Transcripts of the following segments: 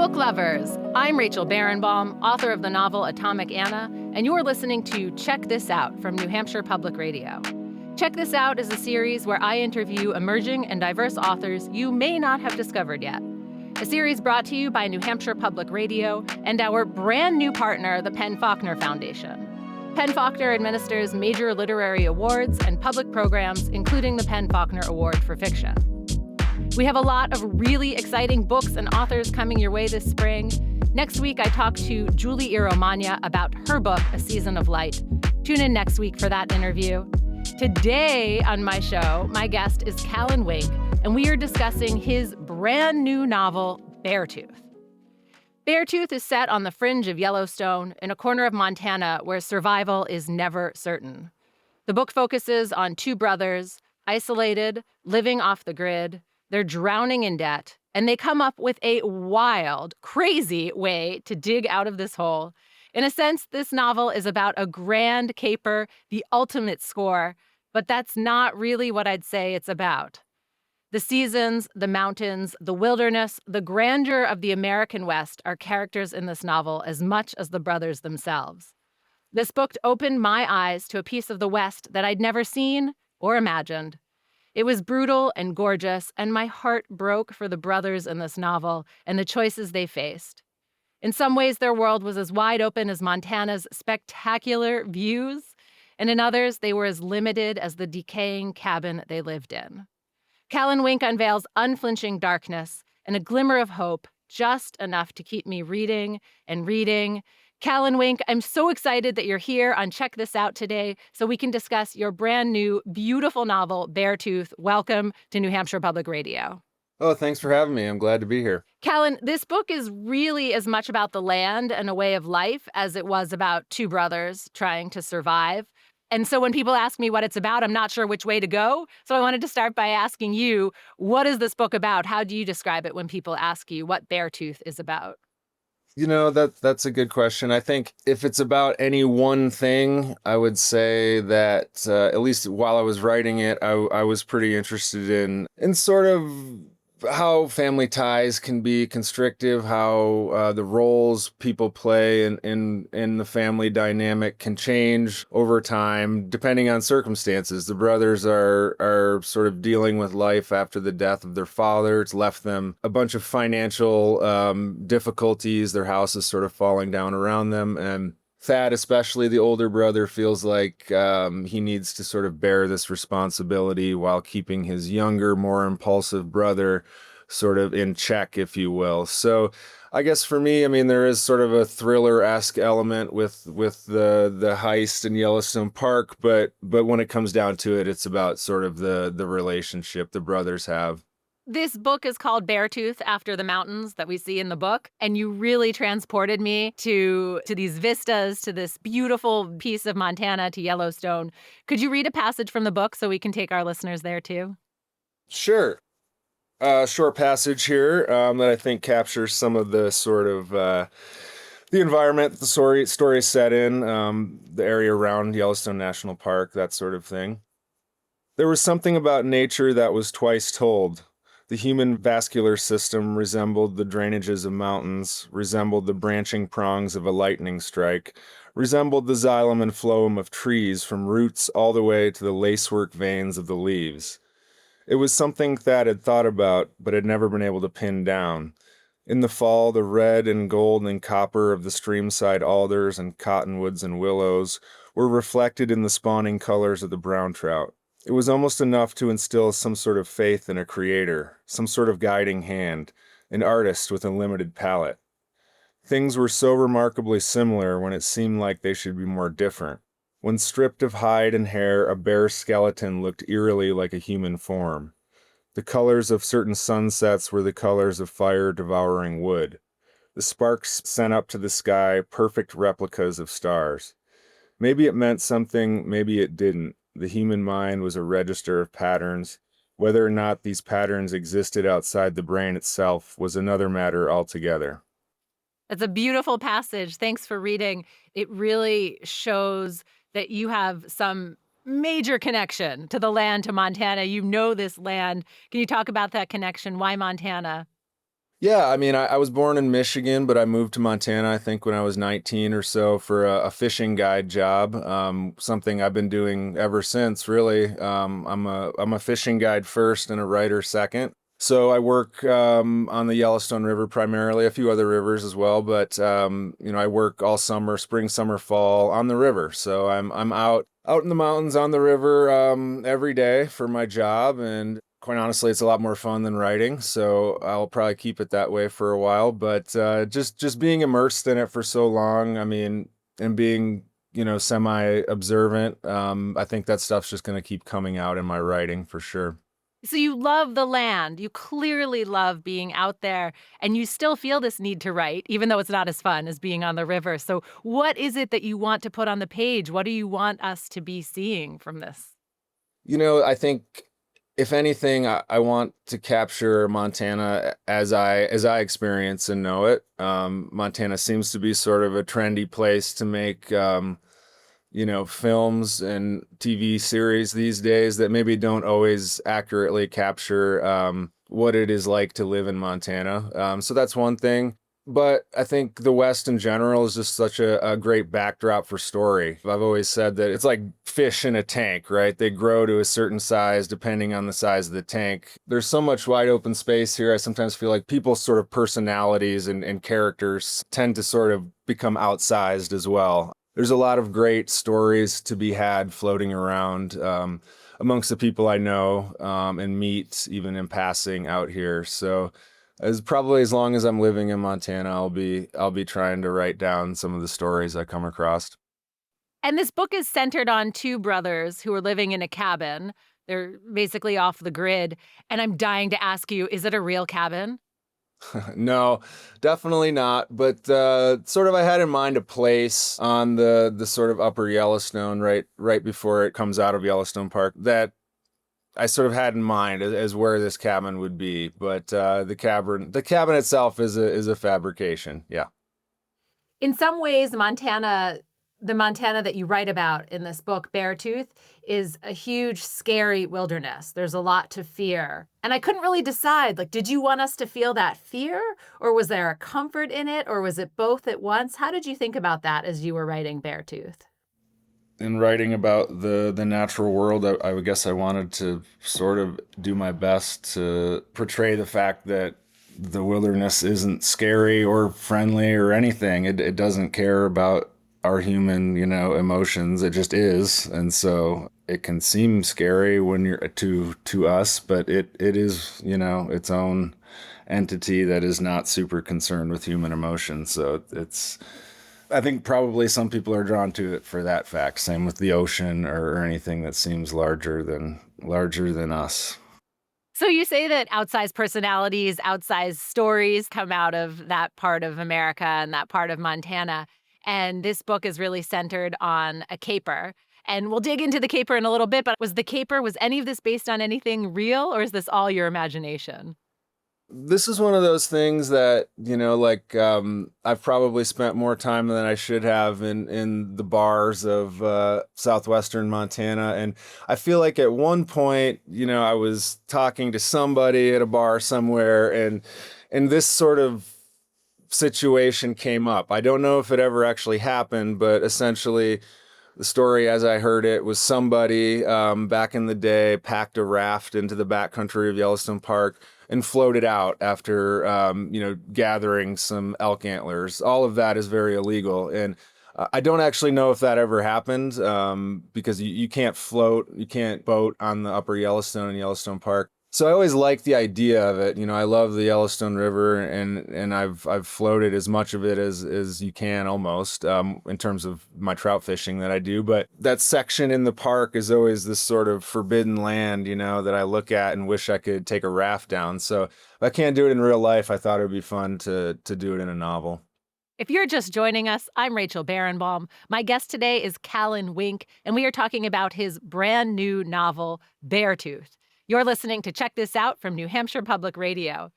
Book lovers, I'm Rachel Barenbaum, author of the novel Atomic Anna, and you're listening to Check This Out from New Hampshire Public Radio. Check This Out is a series where I interview emerging and diverse authors you may not have discovered yet. A series brought to you by New Hampshire Public Radio and our brand new partner, the PEN-Faulkner Foundation. PEN-Faulkner administers major literary awards and public programs, including the PEN-Faulkner Award for Fiction. We have a lot of really exciting books and authors coming your way this spring. Next week, I talk to Julie Iromania about her book, A Season of Light. Tune in next week for that interview. Today on my show, my guest is Callan Wink, and we are discussing his brand new novel, Beartooth. Beartooth is set on the fringe of Yellowstone in a corner of Montana where survival is never certain. The book focuses on two brothers, isolated, living off the grid. They're drowning in debt, and they come up with a wild, crazy way to dig out of this hole. In a sense, this novel is about a grand caper, the ultimate score, but that's not really what I'd say it's about. The seasons, the mountains, the wilderness, the grandeur of the American West are characters in this novel as much as the brothers themselves. This book opened my eyes to a piece of the West that I'd never seen or imagined. It was brutal and gorgeous, and my heart broke for the brothers in this novel and the choices they faced. In some ways, their world was as wide open as Montana's spectacular views, and in others, they were as limited as the decaying cabin they lived in. Callan Wink unveils unflinching darkness and a glimmer of hope, just enough to keep me reading and reading. Callan Wink, I'm so excited that you're here on Check This Out today so we can discuss your brand new, beautiful novel, Beartooth. Welcome to New Hampshire Public Radio. Oh, thanks for having me. I'm glad to be here. Callan, this book is really as much about the land and a way of life as it was about two brothers trying to survive. And so when people ask me what it's about, I'm not sure which way to go. So I wanted to start by asking you, what is this book about? How do you describe it when people ask you what Beartooth is about? You know, that's a good question. I think if it's about any one thing, I would say that at least while I was writing it, I was pretty interested in sort of how family ties can be constrictive, how the roles people play in the family dynamic can change over time, depending on circumstances. The brothers are sort of dealing with life after the death of their father. It's left them a bunch of financial difficulties. Their house is sort of falling down around them. And Thad, especially the older brother, feels like he needs to sort of bear this responsibility while keeping his younger, more impulsive brother sort of in check, if you will. So I guess for me, I mean, there is sort of a thriller-esque element with the heist in Yellowstone Park, but when it comes down to it, it's about sort of the relationship the brothers have. This book is called Beartooth, after the mountains that we see in the book, and you really transported me to these vistas, to this beautiful piece of Montana, to Yellowstone. Could you read a passage from the book so we can take our listeners there too? Sure. Short passage here that I think captures some of the sort of the environment that the story is set in, the area around Yellowstone National Park, that sort of thing. There was something about nature that was twice told. The human vascular system resembled the drainages of mountains, resembled the branching prongs of a lightning strike, resembled the xylem and phloem of trees from roots all the way to the lacework veins of the leaves. It was something Thad had thought about, but had never been able to pin down. In the fall, the red and gold and copper of the streamside alders and cottonwoods and willows were reflected in the spawning colors of the brown trout. It was almost enough to instill some sort of faith in a creator, some sort of guiding hand, an artist with a limited palette. Things were so remarkably similar when it seemed like they should be more different. When stripped of hide and hair, a bare skeleton looked eerily like a human form. The colors of certain sunsets were the colors of fire-devouring wood. The sparks sent up to the sky, perfect replicas of stars. Maybe it meant something, maybe it didn't. The human mind was a register of patterns. Whether or not these patterns existed outside the brain itself was another matter altogether. It's a beautiful passage. Thanks for reading. It really shows that you have some major connection to the land, to Montana. You know this land. Can you talk about that connection? Why Montana? Yeah, I mean, I was born in Michigan, but I moved to Montana, I think, when I was 19 or so for a fishing guide job. Something I've been doing ever since, really. I'm a fishing guide first and a writer second. So I work on the Yellowstone River primarily, a few other rivers as well, but I work all summer, spring, summer, fall on the river. So I'm out in the mountains on the river every day for my job, and quite honestly, it's a lot more fun than writing, so I'll probably keep it that way for a while. But just being immersed in it for so long, I mean, and being semi-observant, I think that stuff's just going to keep coming out in my writing for sure. So you love the land. You clearly love being out there, and you still feel this need to write, even though it's not as fun as being on the river. So, what is it that you want to put on the page? What do you want us to be seeing from this? I think if anything, I want to capture Montana as I experience and know it. Montana seems to be sort of a trendy place to make films and TV series these days that maybe don't always accurately capture what it is like to live in Montana. So that's one thing. But I think the West in general is just such a great backdrop for story. I've always said that it's like fish in a tank, right? They grow to a certain size depending on the size of the tank. There's so much wide open space here. I sometimes feel like people's sort of personalities and characters tend to sort of become outsized as well. There's a lot of great stories to be had floating around amongst the people I know and meet, even in passing out here. So, as long as I'm living in Montana, I'll be trying to write down some of the stories I come across. And this book is centered on two brothers who are living in a cabin. They're basically off the grid. And I'm dying to ask you, is it a real cabin? No, definitely not. But sort of, I had in mind a place on the sort of upper Yellowstone, right before it comes out of Yellowstone Park, that I sort of had in mind as where this cabin would be. But the cabin itself is a fabrication. Yeah. In some ways, the Montana that you write about in this book, Beartooth, is a huge, scary wilderness. There's a lot to fear. And I couldn't really decide, like, did you want us to feel that fear? Or was there a comfort in it? Or was it both at once? How did you think about that as you were writing Beartooth? In writing about the natural world, I would guess I wanted to sort of do my best to portray the fact that the wilderness isn't scary or friendly or anything. It doesn't care about our human, emotions. It just is, and so it can seem scary when you're to us, but it is, its own entity that is not super concerned with human emotion. So it's I think probably some people are drawn to it for that fact. Same with the ocean or anything that seems larger than us. So you say that outsized personalities, outsized stories come out of that part of America and that part of Montana. And this book is really centered on a caper. And we'll dig into the caper in a little bit, but was any of this based on anything real, or is this all your imagination? This is one of those things that, like I've probably spent more time than I should have in the bars of southwestern Montana. And I feel like at one point, I was talking to somebody at a bar somewhere, and this sort of situation came up. I don't know if it ever actually happened, but essentially the story, as I heard it, was somebody back in the day packed a raft into the backcountry of Yellowstone Park and floated out after, gathering some elk antlers. All of that is very illegal. And I don't actually know if that ever happened because you can't float, you can't boat on the upper Yellowstone and Yellowstone Park. So I always liked the idea of it. I love the Yellowstone River, and I've floated as much of it as you can almost in terms of my trout fishing that I do. But that section in the park is always this sort of forbidden land, that I look at and wish I could take a raft down. So if I can't do it in real life, I thought it would be fun to do it in a novel. If you're just joining us, I'm Rachel Barenbaum. My guest today is Callan Wink, and we are talking about his brand new novel, Beartooth. You're listening to Check This Out from New Hampshire Public Radio.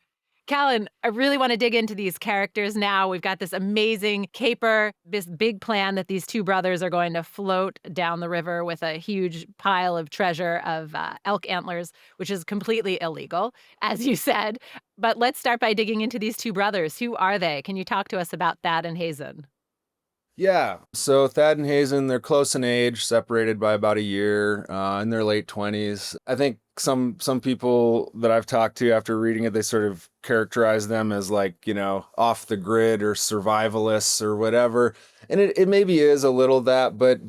Callan, I really want to dig into these characters now. We've got this amazing caper, this big plan that these two brothers are going to float down the river with a huge pile of treasure of elk antlers, which is completely illegal, as you said. But let's start by digging into these two brothers. Who are they? Can you talk to us about Thad and Hazen? Yeah. So Thad and Hazen, they're close in age, separated by about a year, in their late 20s. I think some people that I've talked to after reading it, they sort of characterize them as like, off the grid or survivalists or whatever. And it maybe is a little that, but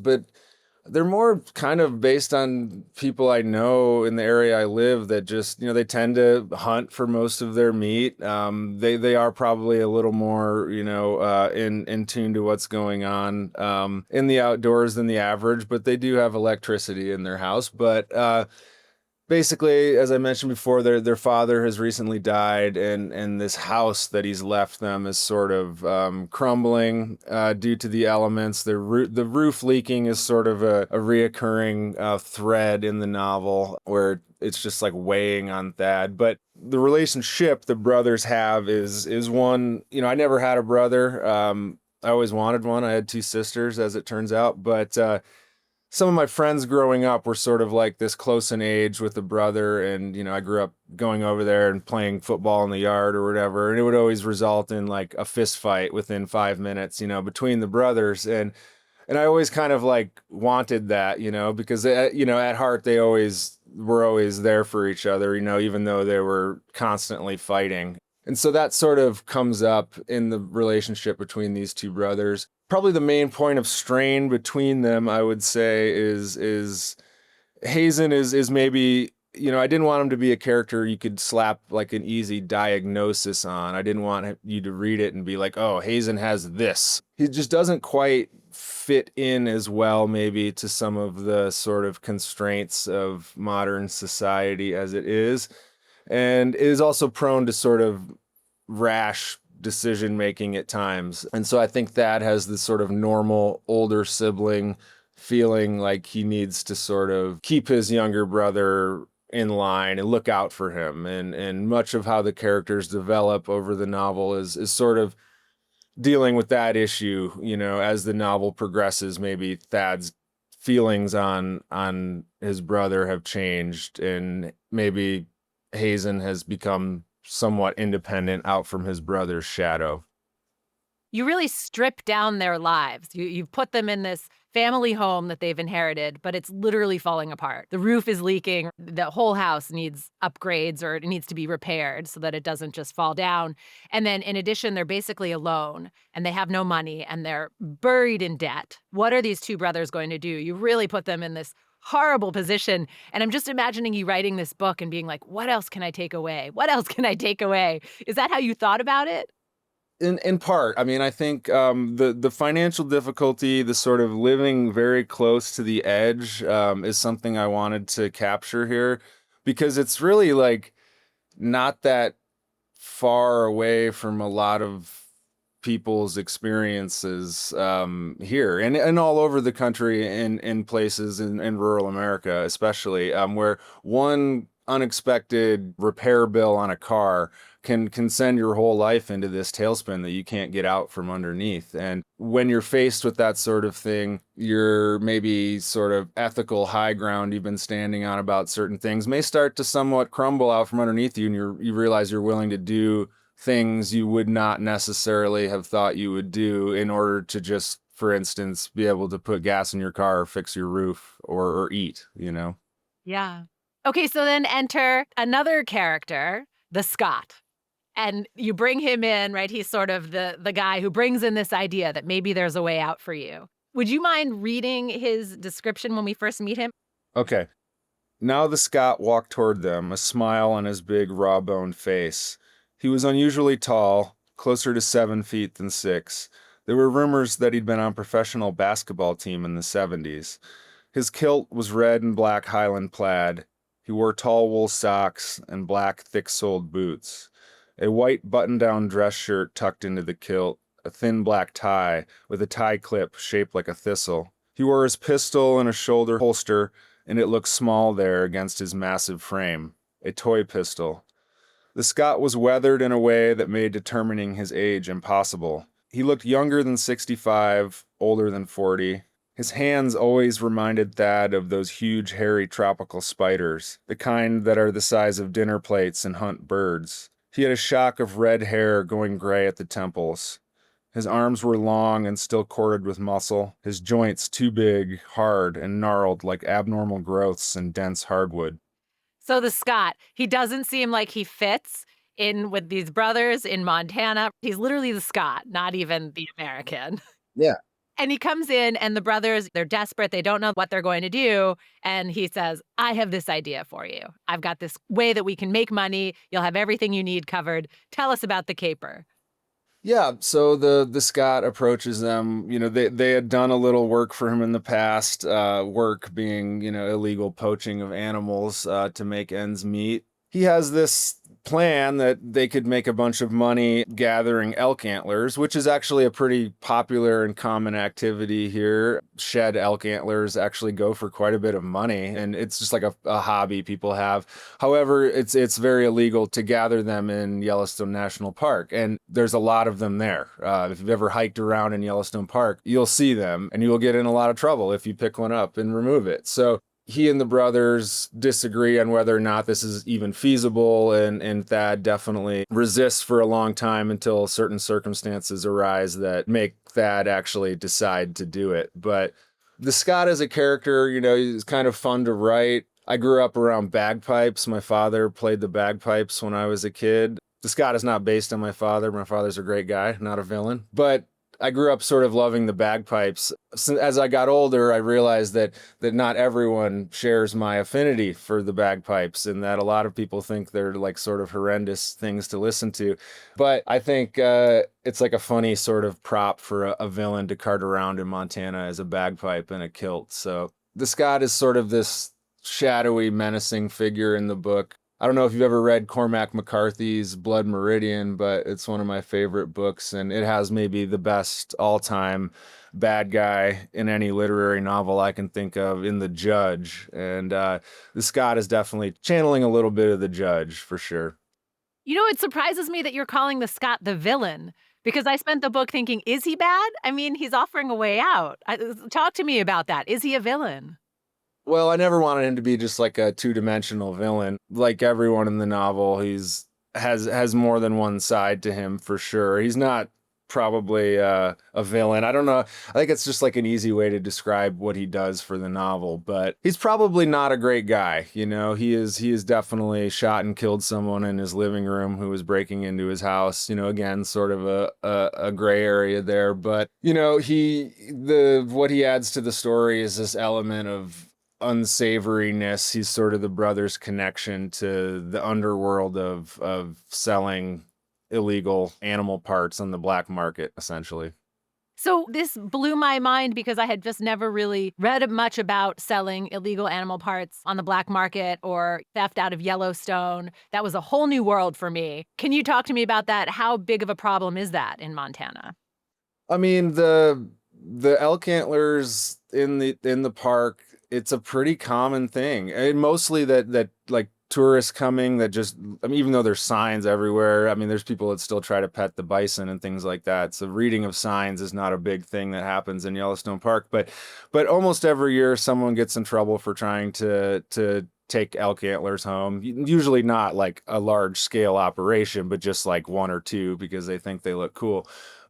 they're more kind of based on people I know in the area I live that just, they tend to hunt for most of their meat. They are probably a little more, in tune to what's going on in the outdoors than the average, but they do have electricity in their house. But basically, as I mentioned before, their father has recently died, and this house that he's left them is sort of crumbling due to the elements. The roof leaking is sort of a reoccurring thread in the novel where it's just like weighing on Thad. But the relationship the brothers have is one. I never had a brother. I always wanted one. I had two sisters, as it turns out, but some of my friends growing up were sort of like this close in age with a brother, and I grew up going over there and playing football in the yard or whatever, and it would always result in like a fist fight within 5 minutes, between the brothers, and I always kind of like wanted that, because at heart they always were always there for each other, even though they were constantly fighting. And so that sort of comes up in the relationship between these two brothers. Probably the main point of strain between them, I would say, is Hazen is maybe, I didn't want him to be a character you could slap like an easy diagnosis on. I didn't want you to read it and be like, oh, Hazen has this. He just doesn't quite fit in as well, maybe, to some of the sort of constraints of modern society as it is, and is also prone to sort of rash decision making at times. And so I think Thad has this sort of normal older sibling feeling like he needs to sort of keep his younger brother in line and look out for him. And much of how the characters develop over the novel is sort of dealing with that issue, as the novel progresses. Maybe Thad's feelings on his brother have changed, and maybe Hazen has become somewhat independent out from his brother's shadow. You really strip down their lives. You've put them in this family home that they've inherited, but it's literally falling apart. The roof is leaking. The whole house needs upgrades, or it needs to be repaired so that it doesn't just fall down. And then in addition, they're basically alone, and they have no money, and they're buried in debt. What are these two brothers going to do? You really put them in this horrible position. And I'm just imagining you writing this book and being like, what else can I take away? What else can I take away? Is that how you thought about it? In part, I mean, I think the financial difficulty, the sort of living very close to the edge, is something I wanted to capture here, because it's really like not that far away from a lot of people's experiences here and all over the country, in places in rural America, especially, where one unexpected repair bill on a car can send your whole life into this tailspin that you can't get out from underneath. And when you're faced with that sort of thing, your maybe sort of ethical high ground you've been standing on about certain things may start to somewhat crumble out from underneath you, and you realize you're willing to do things you would not necessarily have thought you would do in order to just, for instance, be able to put gas in your car or fix your roof or eat. Yeah. Okay, so then enter another character, the Scot. And you bring him in, right? He's sort of the guy who brings in this idea that maybe there's a way out for you. Would you mind reading his description when we first meet him? Okay. Now the Scot walked toward them, a smile on his big, raw-boned face. He was unusually tall, closer to 7 feet than 6. There were rumors that he'd been on a professional basketball team in the 70s. His kilt was red and black Highland plaid. He wore tall wool socks and black, thick-soled boots. A white button-down dress shirt tucked into the kilt, a thin black tie with a tie clip shaped like a thistle. He wore his pistol in a shoulder holster, and it looked small there against his massive frame. A toy pistol. The Scot was weathered in a way that made determining his age impossible. He looked younger than 65, older than 40. His hands always reminded Thad of those huge, hairy tropical spiders, the kind that are the size of dinner plates and hunt birds. He had a shock of red hair going gray at the temples. His arms were long and still corded with muscle, his joints too big, hard, and gnarled like abnormal growths in dense hardwood. So the Scot, he doesn't seem like he fits in with these brothers in Montana. He's literally the Scot, not even the American. Yeah. And he comes in and the brothers, they're desperate. They don't know what they're going to do. And he says, I have this idea for you. I've got this way that we can make money. You'll have everything you need covered. Tell us about the caper. Yeah, so the Scot approaches them. They had done a little work for him in the past, work being, illegal poaching of animals to make ends meet. He has this plan that they could make a bunch of money gathering elk antlers, which is actually a pretty popular and common activity here. Shed elk antlers actually go for quite a bit of money, and it's just like a hobby people have. However, it's very illegal to gather them in Yellowstone National Park, and there's a lot of them there. If you've ever hiked around in Yellowstone Park, you'll see them, and you will get in a lot of trouble if you pick one up and remove it. So he and the brothers disagree on whether or not this is even feasible, and Thad definitely resists for a long time until certain circumstances arise that make Thad actually decide to do it. But the Scot as a character, he's kind of fun to write. I grew up around bagpipes. My father played the bagpipes when I was a kid. The Scot is not based on my father. My father's a great guy, not a villain. But I grew up sort of loving the bagpipes. So as I got older, I realized that not everyone shares my affinity for the bagpipes, and that a lot of people think they're like sort of horrendous things to listen to. But I think it's like a funny sort of prop for a villain to cart around in Montana as a bagpipe and a kilt. So the Scot is sort of this shadowy, menacing figure in the book. I don't know if you've ever read Cormac McCarthy's Blood Meridian, but it's one of my favorite books, and it has maybe the best all-time bad guy in any literary novel I can think of in The Judge. And the Scot is definitely channeling a little bit of The Judge, for sure. It surprises me that you're calling the Scot the villain because I spent the book thinking, is he bad? I mean, he's offering a way out. Talk to me about that. Is he a villain? Well, I never wanted him to be just like a two-dimensional villain. Like everyone in the novel, has more than one side to him for sure. He's not probably a villain. I don't know. I think it's just like an easy way to describe what he does for the novel, but he's probably not a great guy. He is definitely shot and killed someone in his living room who was breaking into his house. Again, sort of a gray area there, but what he adds to the story is this element of unsavoriness. He's sort of the brother's connection to the underworld of selling illegal animal parts on the black market, essentially. So this blew my mind because I had just never really read much about selling illegal animal parts on the black market or theft out of Yellowstone. That was a whole new world for me. Can you talk to me about that? How big of a problem is that in Montana? I mean, the elk antlers in the park, it's a pretty common thing. And mostly that like tourists coming that just, I mean, even though there's signs everywhere, I mean, there's people that still try to pet the bison and things like that. So reading of signs is not a big thing that happens in Yellowstone Park, but almost every year someone gets in trouble for trying to take elk antlers home. Usually not like a large scale operation, but just like one or two because they think they look cool.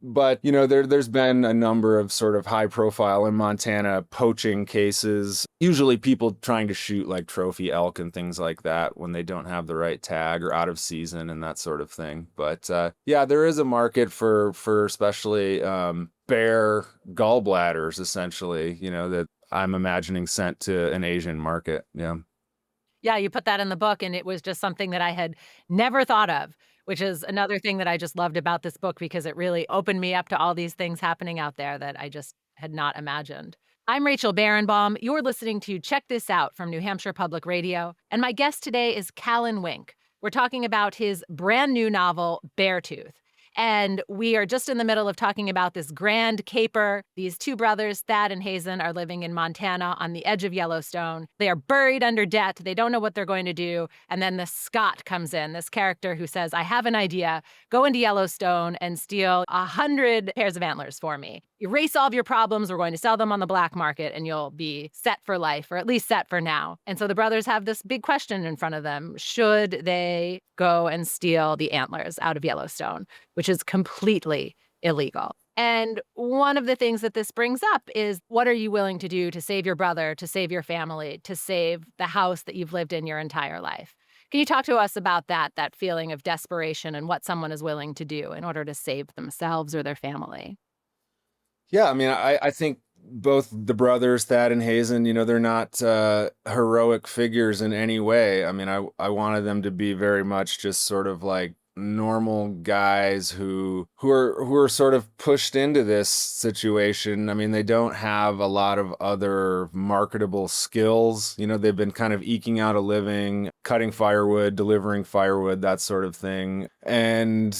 But there's been a number of sort of high profile in Montana poaching cases. Usually people trying to shoot like trophy elk and things like that when they don't have the right tag or out of season and that sort of thing. But yeah, there is a market for especially bear gallbladders, essentially. That I'm imagining sent to an Asian market. Yeah. Yeah, you put that in the book, and it was just something that I had never thought of, which is another thing that I just loved about this book because it really opened me up to all these things happening out there that I just had not imagined. I'm Rachel Barenbaum. You're listening to Check This Out from New Hampshire Public Radio, and my guest today is Callan Wink. We're talking about his brand new novel, Beartooth. And we are just in the middle of talking about this grand caper. These two brothers, Thad and Hazen, are living in Montana on the edge of Yellowstone. They are buried under debt. They don't know what they're going to do. And then the Scott comes in, this character who says, I have an idea. Go into Yellowstone and steal 100 pairs of antlers for me. Erase all of your problems. We're going to sell them on the black market and you'll be set for life, or at least set for now. And so the brothers have this big question in front of them. Should they go and steal the antlers out of Yellowstone, which is completely illegal? And one of the things that this brings up is, what are you willing to do to save your brother, to save your family, to save the house that you've lived in your entire life? Can you talk to us about that feeling of desperation and what someone is willing to do in order to save themselves or their family? Yeah, I mean, I think both the brothers, Thad and Hazen, they're not heroic figures in any way. I mean, I wanted them to be very much just sort of like normal guys who are sort of pushed into this situation. I mean, they don't have a lot of other marketable skills. They've been kind of eking out a living, cutting firewood, delivering firewood, that sort of thing. And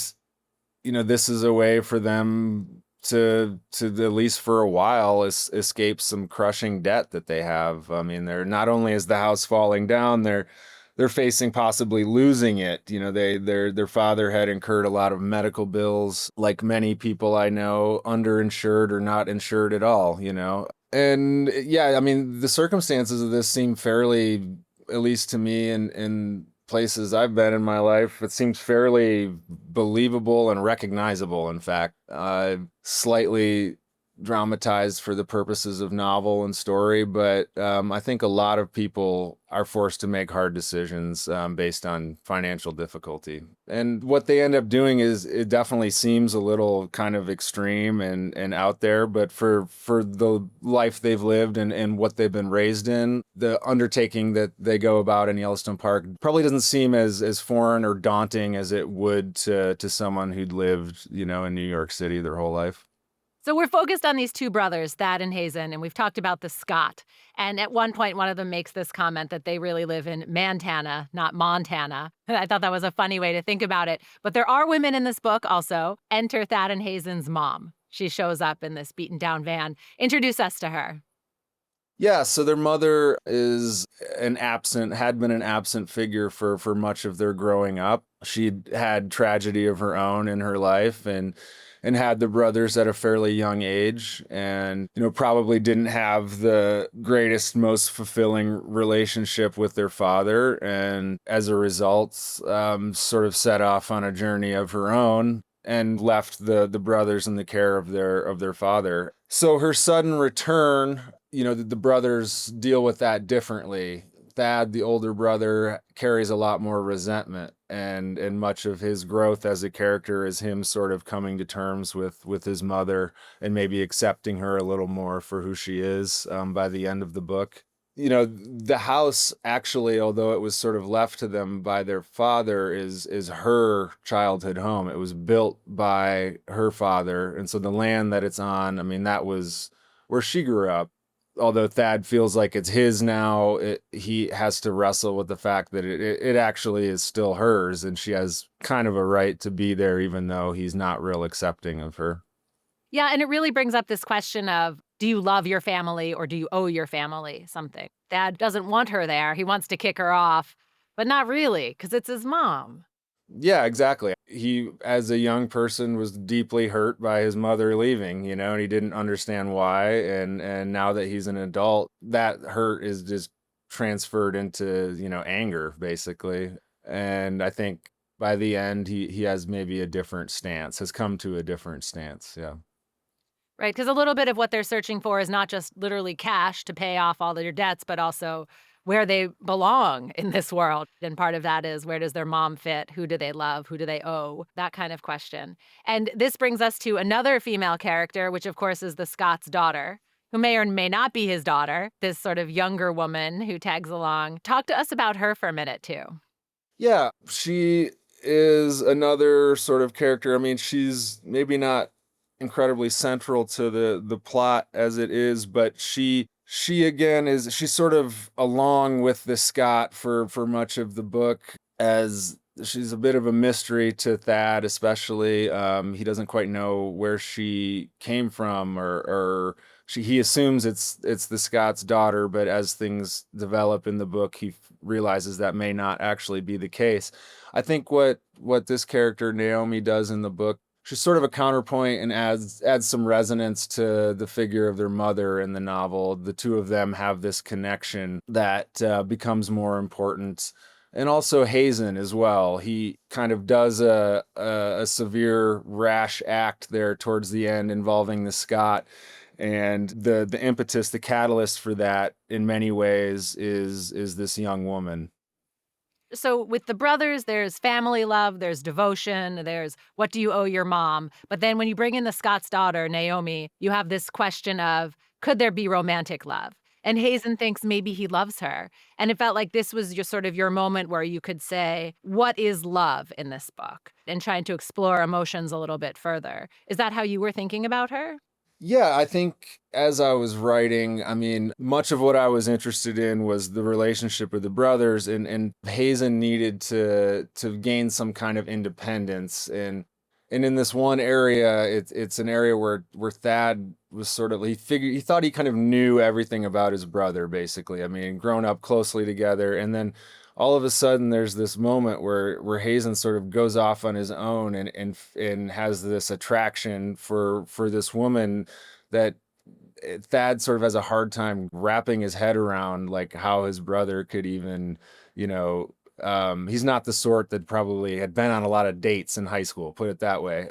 this is a way for them to at least for a while escape some crushing debt that they have. I mean, they're not only is the house falling down, they're facing possibly losing it. Their father had incurred a lot of medical bills, like many people I know, underinsured or not insured at all. And yeah, I mean, the circumstances of this seem fairly, at least to me, in places I've been in my life, it seems fairly believable and recognizable, in fact. Slightly dramatized for the purposes of novel and story, but I think a lot of people are forced to make hard decisions based on financial difficulty. And what they end up doing is, it definitely seems a little kind of extreme and out there, but for the life they've lived and what they've been raised in, the undertaking that they go about in Yellowstone Park probably doesn't seem as foreign or daunting as it would to someone who'd lived, in New York City their whole life. So we're focused on these two brothers, Thad and Hazen, and we've talked about the Scott. And at one point, one of them makes this comment that they really live in Mantana, not Montana. I thought that was a funny way to think about it. But there are women in this book also. Enter Thad and Hazen's mom. She shows up in this beaten down van. Introduce us to her. Yeah, so their mother had been an absent figure for much of their growing up. She'd had tragedy of her own in her life and had the brothers at a fairly young age, and probably didn't have the greatest, most fulfilling relationship with their father, and as a result sort of set off on a journey of her own and left the brothers in the care of their father. So her sudden return, the brothers deal with that differently. Thad, the older brother, carries a lot more resentment, and much of his growth as a character is him sort of coming to terms with his mother and maybe accepting her a little more for who she is by the end of the book. The house, actually, although it was sort of left to them by their father, is her childhood home. It was built by her father, and so the land that it's on, I mean, that was where she grew up. Although Thad feels like it's his now, he has to wrestle with the fact that it actually is still hers, and she has kind of a right to be there, even though he's not real accepting of her. Yeah, and it really brings up this question of, do you love your family or do you owe your family something? Dad doesn't want her there. He wants to kick her off, but not really, because it's his mom. Yeah, exactly. He, as a young person, was deeply hurt by his mother leaving, and he didn't understand why. And now that he's an adult, that hurt is just transferred into, anger, basically. And I think by the end, he has maybe a different stance, has come to a different stance. Yeah. Right, because a little bit of what they're searching for is not just literally cash to pay off all of their debts, but also where they belong in this world. And part of that is, where does their mom fit? Who do they love? Who do they owe? That kind of question. And this brings us to another female character, which of course is the Scott's daughter, who may or may not be his daughter, this sort of younger woman who tags along. Talk to us about her for a minute, too. Yeah, she is another sort of character. I mean, she's maybe not incredibly central to the plot as it is, but she again she's sort of along with the Scott for much of the book as she's a bit of a mystery to Thad, especially. He doesn't quite know where she came from, or he assumes it's the Scott's daughter, but as things develop in the book, realizes that may not actually be the case. I think what this character Naomi does in the book, she's sort of a counterpoint and adds some resonance to the figure of their mother in the novel. The two of them have this connection that becomes more important, and also Hazen as well. He kind of does a severe rash act there towards the end involving the Scott, and the impetus, the catalyst for that, in many ways, is this young woman. So with the brothers, there's family love, there's devotion, there's what do you owe your mom? But then when you bring in the Scott's daughter, Naomi, you have this question of could there be romantic love? And Hazen thinks maybe he loves her. And it felt like this was your sort of your moment where you could say, what is love in this book? And trying to explore emotions a little bit further. Is that how you were thinking about her? Yeah, I think as I was writing, I mean, much of what I was interested in was the relationship with the brothers, and Hazen needed to gain some kind of independence, and in this one area, it's an area where Thad was sort of, he thought he kind of knew everything about his brother, basically. I mean, grown up closely together, and then all of a sudden there's this moment where Hazen sort of goes off on his own, and has this attraction for this woman that Thad sort of has a hard time wrapping his head around, like how his brother could even, you know, he's not the sort that probably had been on a lot of dates in high school, put it that way.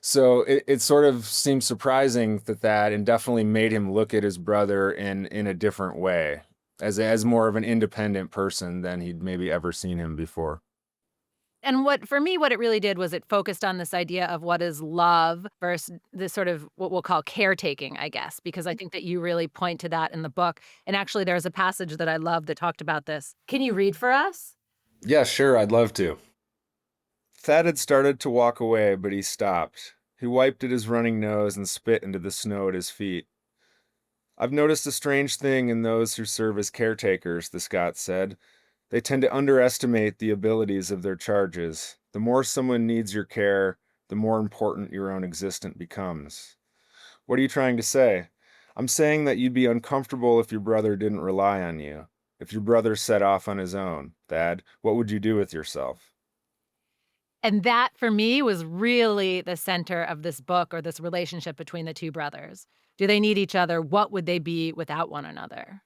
So it sort of seemed surprising that, and definitely made him look at his brother in a different way, as more of an independent person than he'd maybe ever seen him before. And what for me, what it really did was it focused on this idea of what is love versus this sort of what we'll call caretaking, I guess, because I think that you really point to that in the book. And actually, there's a passage that I love that talked about this. Can you read for us? Yeah, sure, I'd love to. Thad had started to walk away, but he stopped. He wiped at his running nose and spit into the snow at his feet. I've noticed a strange thing in those who serve as caretakers, the Scot said. They tend to underestimate the abilities of their charges. The more someone needs your care, the more important your own existence becomes. What are you trying to say? I'm saying that you'd be uncomfortable if your brother didn't rely on you. If your brother set off on his own, Thad, what would you do with yourself? And that for me was really the center of this book or this relationship between the two brothers. Do they need each other? What would they be without one another?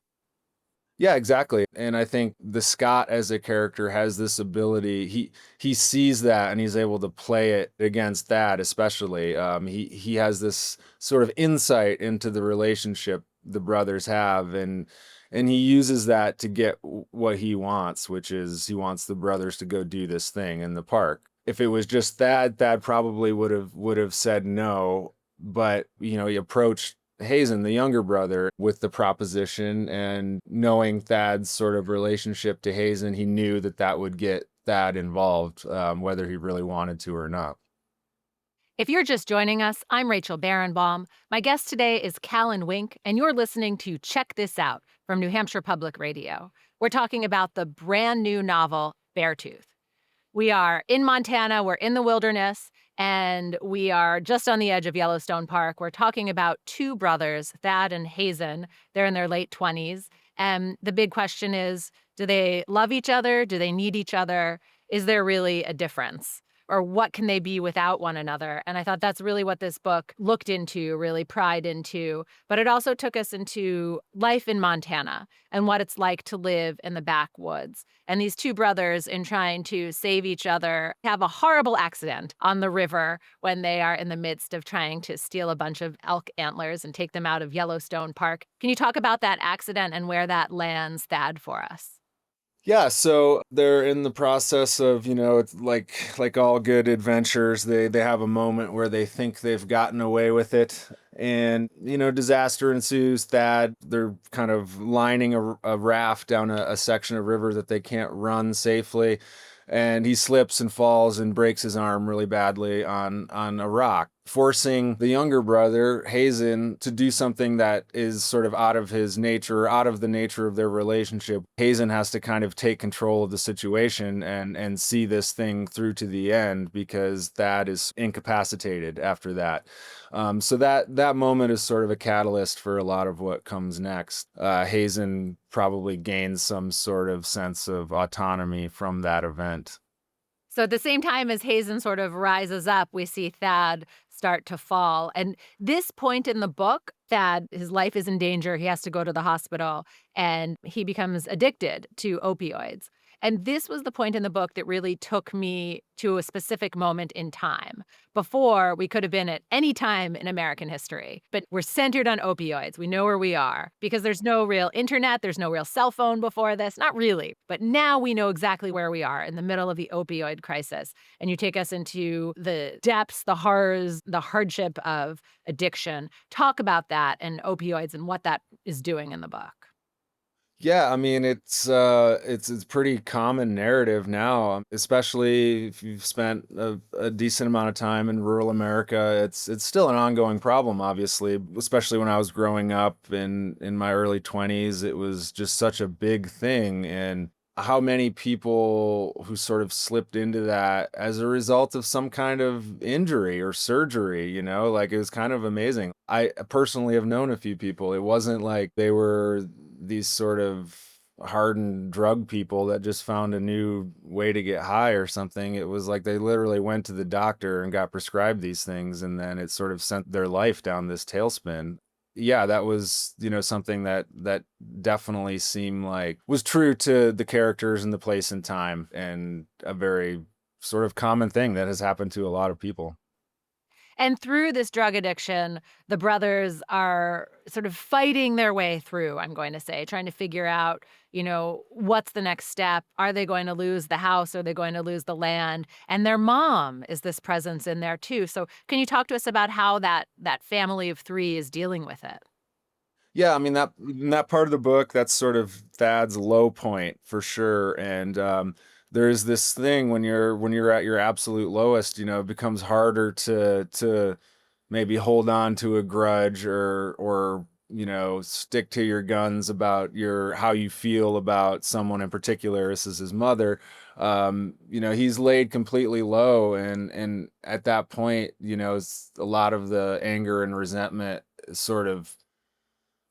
Yeah, exactly. And I think the Scott as a character has this ability. He sees that and he's able to play it against that, especially. He has this sort of insight into the relationship the brothers have, and he uses that to get what he wants, which is he wants the brothers to go do this thing in the park. If it was just that, Thad probably would have said no. But he approached Hazen, the younger brother, with the proposition, and knowing Thad's sort of relationship to Hazen, he knew that would get Thad involved, whether he really wanted to or not. If you're just joining us, I'm Rachel Barenbaum. My guest today is Callan Wink, and you're listening to Check This Out from New Hampshire Public Radio. We're talking about the brand new novel, Beartooth. We are in Montana, we're in the wilderness, and we are just on the edge of Yellowstone Park. We're talking about two brothers, Thad and Hazen. They're in their late 20s. And the big question is, do they love each other? Do they need each other? Is there really a difference? Or what can they be without one another? And I thought that's really what this book looked into, really pried into. But it also took us into life in Montana and what it's like to live in the backwoods. And these two brothers, in trying to save each other, have a horrible accident on the river when they are in the midst of trying to steal a bunch of elk antlers and take them out of Yellowstone Park. Can you talk about that accident and where that lands Thad for us? Yeah, so they're in the process of, it's like all good adventures, they have a moment where they think they've gotten away with it, and disaster ensues. They're kind of lining a raft down a section of river that they can't run safely, and he slips and falls and breaks his arm really badly on a rock. forcing the younger brother, Hazen, to do something that is sort of out of his nature, out of the nature of their relationship. Hazen has to kind of take control of the situation and see this thing through to the end, because Thad is incapacitated after that. So that moment is sort of a catalyst for a lot of what comes next. Hazen probably gains some sort of sense of autonomy from that event. So at the same time as Hazen sort of rises up, we see Thad start to fall. And this point in the book, Thad, his life is in danger. He has to go to the hospital and he becomes addicted to opioids. And this was the point in the book that really took me to a specific moment in time. Before, we could have been at any time in American history, but we're centered on opioids. We know where we are because there's no real internet, there's no real cell phone before this. Not really. But now we know exactly where we are in the middle of the opioid crisis. And you take us into the depths, the horrors, the hardship of addiction. Talk about that and opioids and what that is doing in the book. Yeah, I mean, it's a pretty common narrative now, especially if you've spent a decent amount of time in rural America. It's still an ongoing problem, obviously, especially when I was growing up in my early 20s. It was just such a big thing, and how many people who sort of slipped into that as a result of some kind of injury or surgery, like it was kind of amazing. I personally have known a few people. It wasn't like they were these sort of hardened drug people that just found a new way to get high or something. It was like they literally went to the doctor and got prescribed these things, and then it sort of sent their life down this tailspin. Yeah, that was, something that definitely seemed like was true to the characters and the place and time, and a very sort of common thing that has happened to a lot of people. And through this drug addiction, the brothers are sort of fighting their way through, I'm going to say, trying to figure out, what's the next step? Are they going to lose the house? Are they going to lose the land? And their mom is this presence in there too. So can you talk to us about how that family of three is dealing with it? Yeah, I mean, that in that part of the book, that's sort of Thad's low point for sure. And there's this thing when you're at your absolute lowest, it becomes harder to maybe hold on to a grudge, or stick to your guns about your how you feel about someone in particular. This is his mother. He's laid completely low, and at that point, a lot of the anger and resentment sort of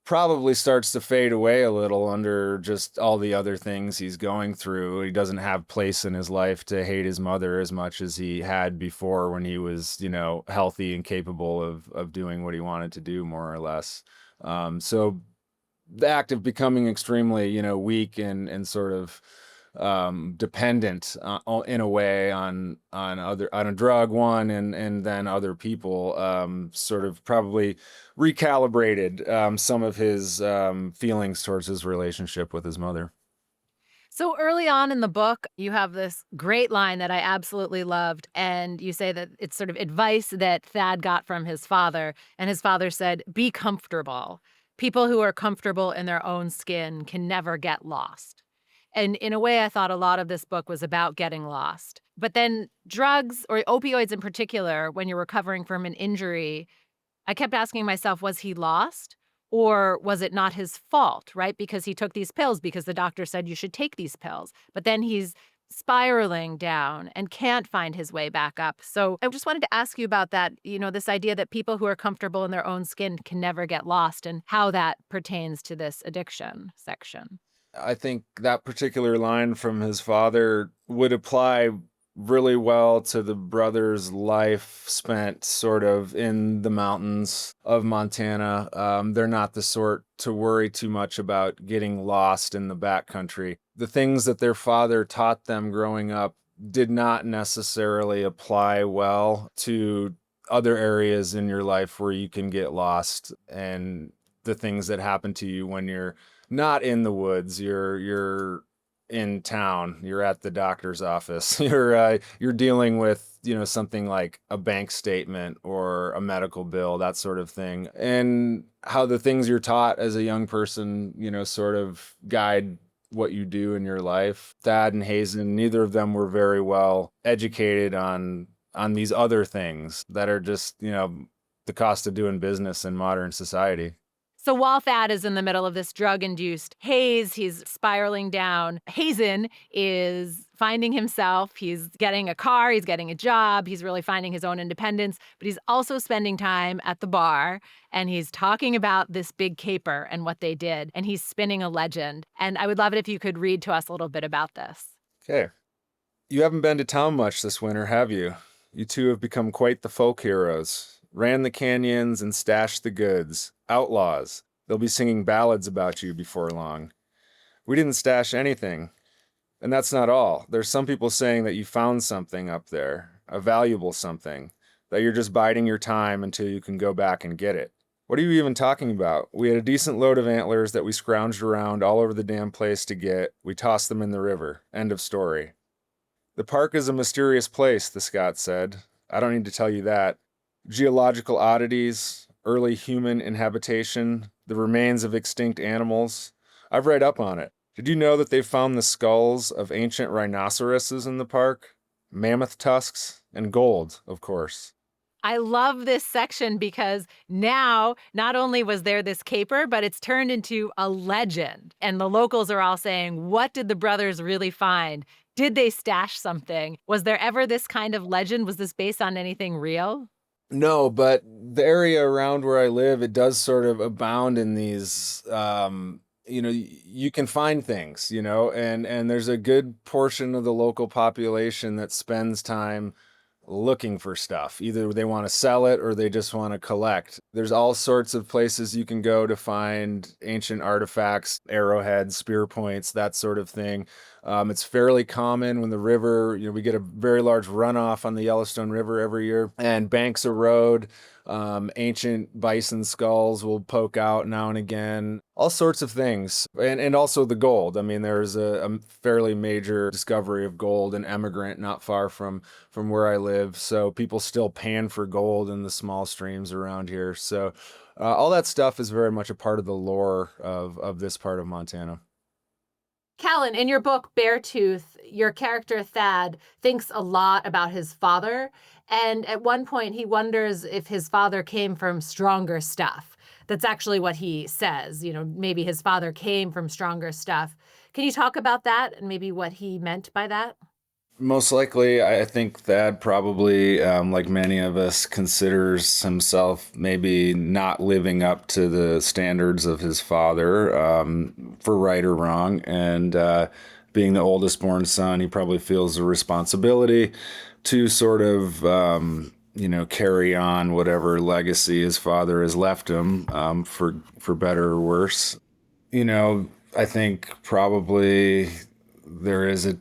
probably starts to fade away a little under just all the other things he's going through. He doesn't have place in his life to hate his mother as much as he had before, when he was, healthy and capable of doing what he wanted to do, more or less. So the act of becoming extremely, weak and sort of dependent, in a way, on a drug, one, and then other people, sort of probably recalibrated some of his feelings towards his relationship with his mother. So early on in the book, you have this great line that I absolutely loved. And you say that it's sort of advice that Thad got from his father. And his father said, be comfortable. People who are comfortable in their own skin can never get lost. And in a way, I thought a lot of this book was about getting lost. But then drugs, or opioids in particular, when you're recovering from an injury, I kept asking myself, was he lost? Or was it not his fault, right? Because he took these pills because the doctor said you should take these pills. But then he's spiraling down and can't find his way back up. So I just wanted to ask you about that, this idea that people who are comfortable in their own skin can never get lost, and how that pertains to this addiction section. I think that particular line from his father would apply really well to the brother's life spent sort of in the mountains of Montana. They're not the sort to worry too much about getting lost in the backcountry. The things that their father taught them growing up did not necessarily apply well to other areas in your life where you can get lost, and the things that happen to you when you're not in the woods. You're in town. You're at the doctor's office. You're dealing with, something like a bank statement or a medical bill, that sort of thing. And how the things you're taught as a young person, sort of guide what you do in your life. Thad and Hazen, neither of them were very well educated on on these other things that are just, the cost of doing business in modern society. So while Thad is in the middle of this drug-induced haze, he's spiraling down. Hazen is finding himself. He's getting a car. He's getting a job. He's really finding his own independence. But he's also spending time at the bar, and he's talking about this big caper and what they did. And he's spinning a legend. And I would love it if you could read to us a little bit about this. Okay. You haven't been to town much this winter, have you? You two have become quite the folk heroes. Ran the canyons and stashed the goods. Outlaws. They'll be singing ballads about you before long. We didn't stash anything. And that's not all. There's some people saying that you found something up there, a valuable something, that you're just biding your time until you can go back and get it. What are you even talking about? We had a decent load of antlers that we scrounged around all over the damn place to get. We tossed them in the river. End of story. The park is a mysterious place, the Scot said. I don't need to tell you that. Geological oddities, early human inhabitation, the remains of extinct animals. I've read up on it. Did you know that they found the skulls of ancient rhinoceroses in the park? Mammoth tusks, and gold, of course. I love this section because now not only was there this caper, but it's turned into a legend. And the locals are all saying, what did the brothers really find? Did they stash something? Was there ever this kind of legend? Was this based on anything real? No, but the area around where I live, it does sort of abound in these, you can find things, and there's a good portion of the local population that spends time looking for stuff. Either they want to sell it or they just want to collect. There's all sorts of places you can go to find ancient artifacts, arrowheads, spear points, that sort of thing. It's fairly common when the river, we get a very large runoff on the Yellowstone River every year, and banks erode. Ancient bison skulls will poke out now and again, all sorts of things. And also the gold. I mean, there's a fairly major discovery of gold in Emigrant not far from where I live. So people still pan for gold in the small streams around here. So all that stuff is very much a part of the lore of this part of Montana. Callan, in your book, Beartooth, your character Thad thinks a lot about his father. And at one point, he wonders if his father came from stronger stuff. That's actually what he says. Maybe his father came from stronger stuff. Can you talk about that and maybe what he meant by that? Most likely, I think Thad probably, like many of us, considers himself maybe not living up to the standards of his father, for right or wrong. And being the oldest born son, he probably feels a responsibility to sort of, carry on whatever legacy his father has left him, for better or worse. I think probably there is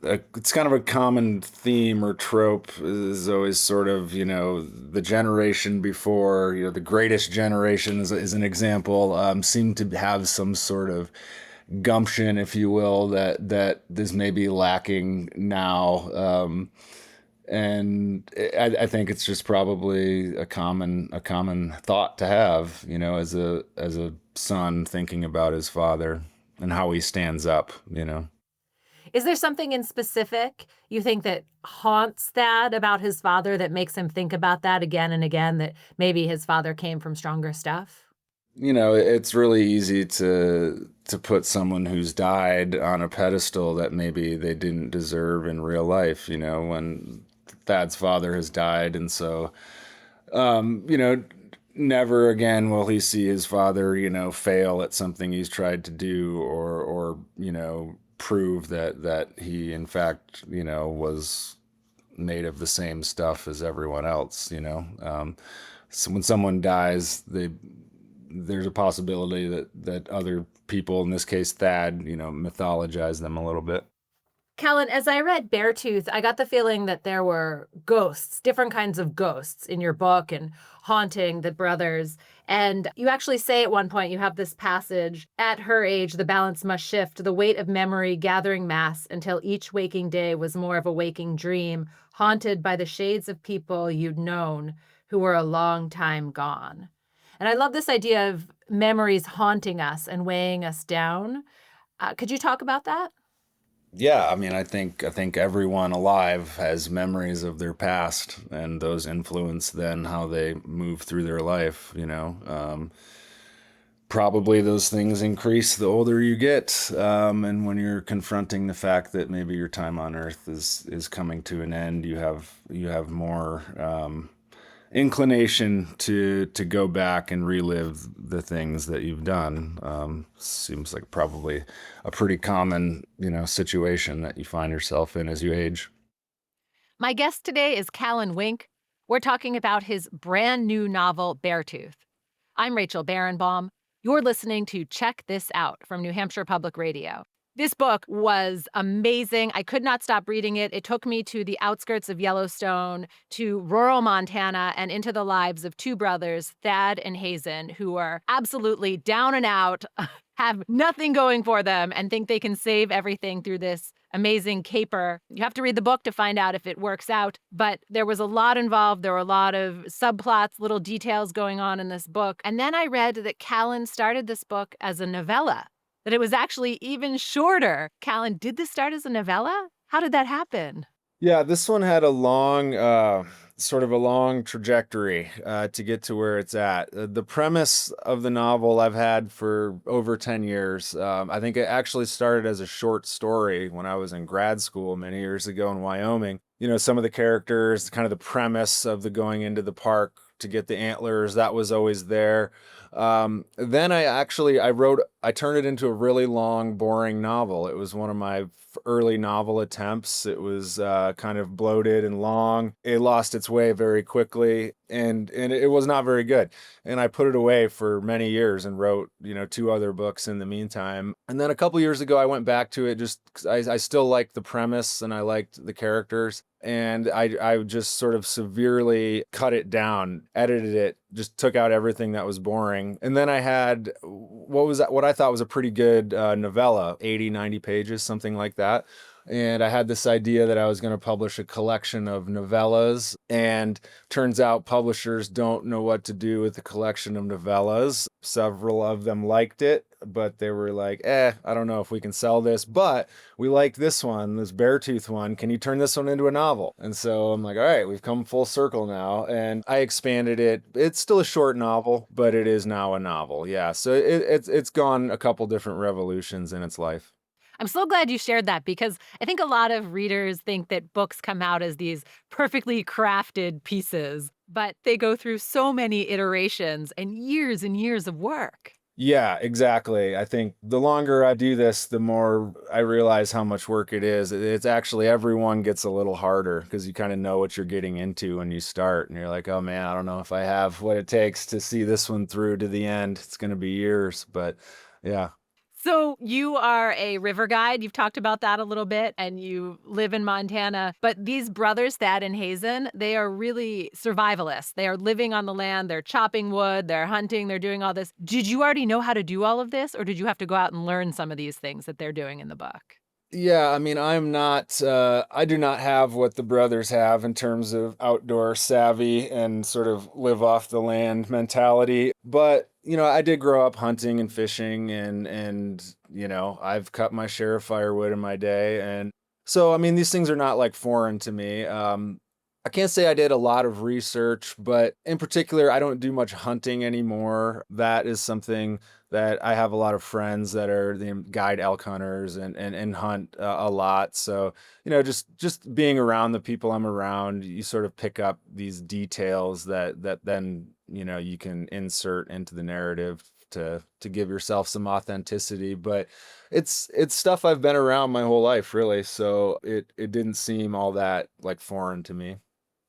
it's kind of a common theme or trope is always sort of, the generation before, the greatest generation is an example, seem to have some sort of gumption, if you will, that is maybe lacking now. And I think it's just probably a common thought to have, as a son thinking about his father and how he stands up. Is there something in specific you think that haunts Thad about his father that makes him think about that again and again, that maybe his father came from stronger stuff? It's really easy to put someone who's died on a pedestal that maybe they didn't deserve in real life, when Thad's father has died. And so, never again will he see his father, fail at something he's tried to do or prove that he in fact was made of the same stuff as everyone else. So when someone dies, there's a possibility that other people, in this case Thad, mythologize them a little bit. Callan, as I read Beartooth, I got the feeling that there were ghosts, different kinds of ghosts in your book and haunting the brothers. And you actually say at one point, you have this passage, at her age, the balance must shift, the weight of memory gathering mass until each waking day was more of a waking dream, haunted by the shades of people you'd known who were a long time gone. And I love this idea of memories haunting us and weighing us down. Could you talk about that? Yeah, I mean, I think everyone alive has memories of their past, and those influence then how they move through their life. Probably those things increase the older you get, and when you're confronting the fact that maybe your time on Earth is coming to an end, you have more inclination to go back and relive the things that you've done. Seems like probably a pretty common, situation that you find yourself in as you age. My guest today is Callan. We're talking about his brand new novel, Beartooth. I'm Rachel Barenbaum. You're listening to Check This Out from New Hampshire Public Radio. This book was amazing. I could not stop reading it. It took me to the outskirts of Yellowstone, to rural Montana, and into the lives of two brothers, Thad and Hazen, who are absolutely down and out, have nothing going for them, and think they can save everything through this amazing caper. You have to read the book to find out if it works out, but there was a lot involved. There were a lot of subplots, little details going on in this book. And then I read that Callan started this book as a novella, that it was actually even shorter. Callan, did this start as a novella? How did that happen? Yeah, this one had a long, sort of a long trajectory to get to where it's at. The premise of the novel I've had for over 10 years. I think it actually started as a short story when I was in grad school many years ago in Wyoming. Some of the characters, kind of the premise of the going into the park to get the antlers, that was always there. Then I turned it into a really long, boring novel. It was one of my early novel attempts. It was kind of bloated and long. It lost its way very quickly, and it was not very good. And I put it away for many years and wrote, two other books in the meantime. And then a couple years ago, I went back to it just 'cause I still liked the premise and I liked the characters. And I just sort of severely cut it down, edited it, just took out everything that was boring. And then I had what I thought was a pretty good novella, 80, 90 pages, something like that. And I had this idea that I was going to publish a collection of novellas. And turns out publishers don't know what to do with a collection of novellas. Several of them liked it, but they were like, I don't know if we can sell this, but we like this one, this Beartooth one. Can you turn this one into a novel? And so I'm like, all right, we've come full circle now. And I expanded it. It's still a short novel, but it is now a novel. Yeah. So it's gone a couple different revolutions in its life. I'm so glad you shared that because I think a lot of readers think that books come out as these perfectly crafted pieces, but they go through so many iterations and years of work. Yeah, exactly. I think the longer I do this, the more I realize how much work it is. It's actually everyone gets a little harder because you kind of know what you're getting into when you start, and you're like, oh man, I don't know if I have what it takes to see this one through to the end. It's going to be years, but yeah. So you are a river guide. You've talked about that a little bit, and you live in Montana. But these brothers, Thad and Hazen, they are really survivalists. They are living on the land. They're chopping wood. They're hunting. They're doing all this. Did you already know how to do all of this, or did you have to go out and learn some of these things that they're doing in the book? Yeah, I mean, I do not have what the brothers have in terms of outdoor savvy and sort of live off the land mentality. But, I did grow up hunting and fishing and I've cut my share of firewood in my day. And so, I mean, these things are not like foreign to me. I can't say I did a lot of research, but in particular, I don't do much hunting anymore. That is something that I have a lot of friends that are the guide elk hunters and hunt a lot. So, just being around the people I'm around, you sort of pick up these details that then, you can insert into the narrative to give yourself some authenticity. But it's stuff I've been around my whole life, really. So it didn't seem all that like foreign to me.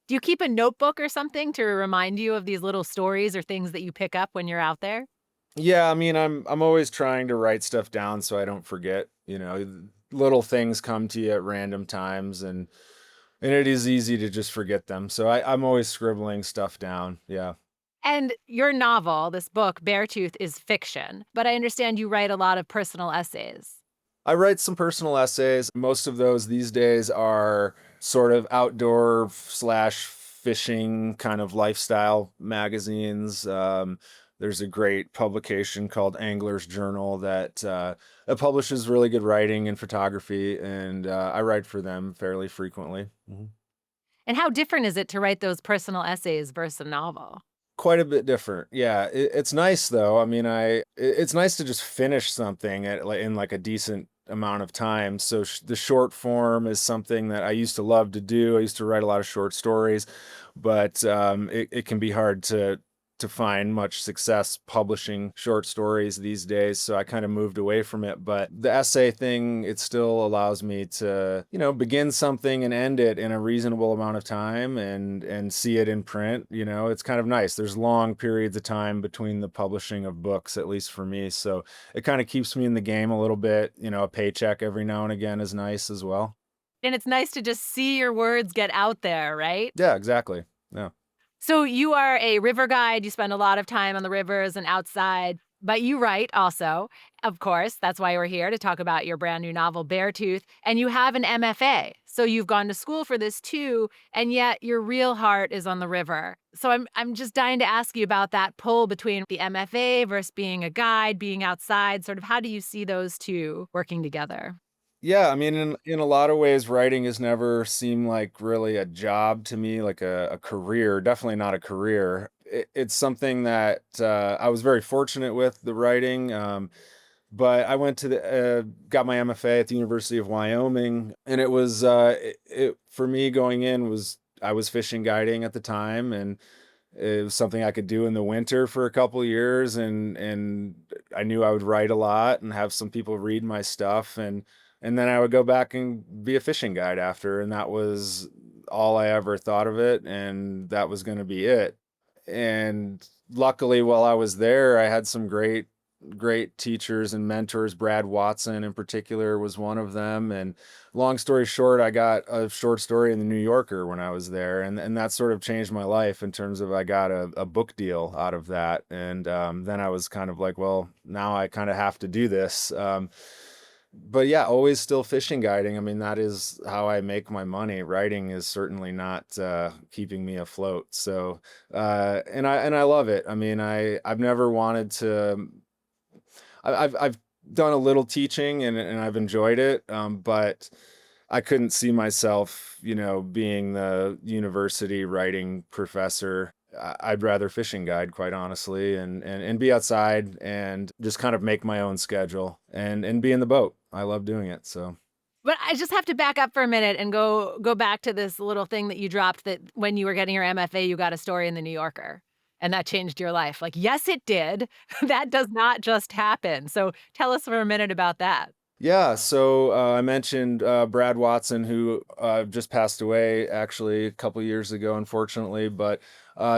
Do you keep a notebook or something to remind you of these little stories or things that you pick up when you're out there? Yeah, I mean, I'm always trying to write stuff down so I don't forget. Little things come to you at random times, and it is easy to just forget them. So I'm always scribbling stuff down. Yeah. And your novel, this book, Beartooth, is fiction, but I understand you write a lot of personal essays. I write some personal essays. Most of those these days are sort of outdoor slash fishing kind of lifestyle magazines. There's a great publication called Angler's Journal that publishes really good writing and photography, and I write for them fairly frequently. Mhm. And how different is it to write those personal essays versus a novel? Quite a bit different. Yeah, it's nice though. I mean, it's nice to just finish something in like a decent amount of time. So the short form is something that I used to love to do. I used to write a lot of short stories, but it can be hard to find much success publishing short stories these days. So I kind of moved away from it. But the essay thing, it still allows me to, begin something and end it in a reasonable amount of time and see it in print. It's kind of nice. There's long periods of time between the publishing of books, at least for me. So it kind of keeps me in the game a little bit. A paycheck every now and again is nice as well. And it's nice to just see your words get out there, right? Yeah, exactly. Yeah. So you are a river guide. You spend a lot of time on the rivers and outside, but you write also. Of course, that's why we're here to talk about your brand new novel, Beartooth. And you have an MFA. So you've gone to school for this too, and yet your real heart is on the river. So I'm just dying to ask you about that pull between the MFA versus being a guide, being outside. Sort of how do you see those two working together? Yeah, I mean, in a lot of ways, writing has never seemed like really a job to me, like a career. Definitely not a career. It's something that I was very fortunate with the writing. But I went to got my MFA at the University of Wyoming, and it was for me going in was I was fishing guiding at the time, and it was something I could do in the winter for a couple years, and I knew I would write a lot and have some people read my stuff, and then I would go back and be a fishing guide after, and that was all I ever thought of it, and that was going to be it. And luckily, while I was there, I had some great teachers and mentors. Brad Watson in particular was one of them. And long story short, I got a short story in the New Yorker when I was there, and that sort of changed my life in terms of I got a book deal out of that. And then I was kind of like, well, now I kind of have to do this. But yeah, always still fishing guiding. I mean, that is how I make my money. Writing is certainly not keeping me afloat. So, and I love it. I mean, I've never wanted to. I've done a little teaching and I've enjoyed it, but I couldn't see myself, being the university writing professor. I'd rather fishing guide, quite honestly, and be outside and just kind of make my own schedule and be in the boat. I love doing it. So But I just have to back up for a minute and go back to this little thing that you dropped that when you were getting your MFA, you got a story in the New Yorker, and that changed your life. Like, yes, it did. That does not just happen. So tell us for a minute about that. yeah, so I mentioned Brad Watson, who just passed away actually a couple years ago, unfortunately, but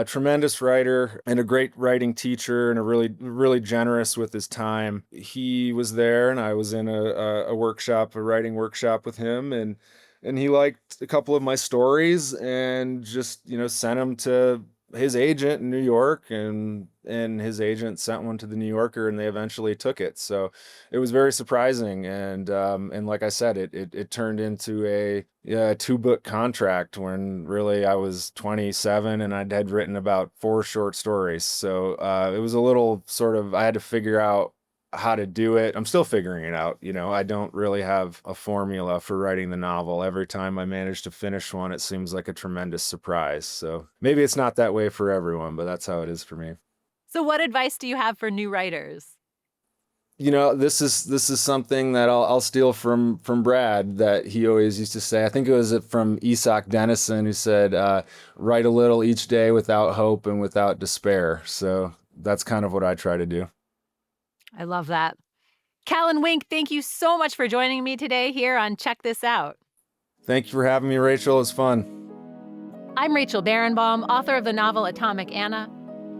tremendous writer and a great writing teacher, and a really generous with his time. He was there, and I was in a workshop, a writing workshop with him, and he liked a couple of my stories, and just sent them to his agent in New York, and his agent sent one to the New Yorker, and they eventually took it. So it was very surprising, and like I said, it turned into a yeah, 2-book contract when really I was 27 and I had written about 4 short stories. So it was a little sort of I had to figure out how to do it. I'm still figuring it out. I don't really have a formula for writing the novel. Every time I manage to finish one, it seems like a tremendous surprise. So maybe it's not that way for everyone, but that's how it is for me. So what advice do you have for new writers? This is something that I'll steal from Brad, that he always used to say. I think it was from Isak Denison, who said, "Write a little each day without hope and without despair." So that's kind of what I try to do. I love that. Callan Wink, thank you so much for joining me today here on Check This Out. Thank you for having me, Rachel. It's fun. I'm Rachel Barenbaum, author of the novel Atomic Anna.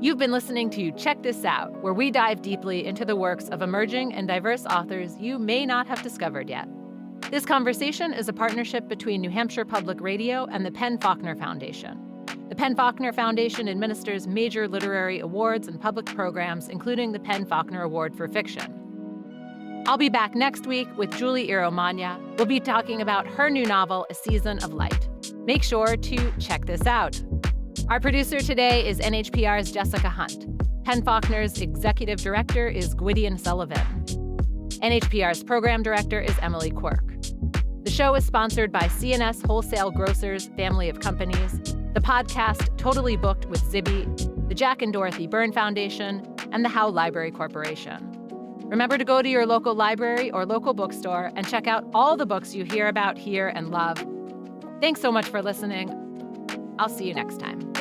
You've been listening to Check This Out, where we dive deeply into the works of emerging and diverse authors you may not have discovered yet. This conversation is a partnership between New Hampshire Public Radio and the Penn-Faulkner Foundation. The Penn-Faulkner Foundation administers major literary awards and public programs, including the Penn-Faulkner Award for Fiction. I'll be back next week with Julie Iromania. We'll be talking about her new novel, A Season of Light. Make sure to check this out. Our producer today is NHPR's Jessica Hunt. Penn Faulkner's executive director is Gwydion Sullivan. NHPR's program director is Emily Quirk. The show is sponsored by C&S Wholesale Grocers family of companies, the podcast Totally Booked with Zibby, the Jack and Dorothy Byrne Foundation, and the Howe Library Corporation. Remember to go to your local library or local bookstore and check out all the books you hear about, hear, and love. Thanks so much for listening. I'll see you next time.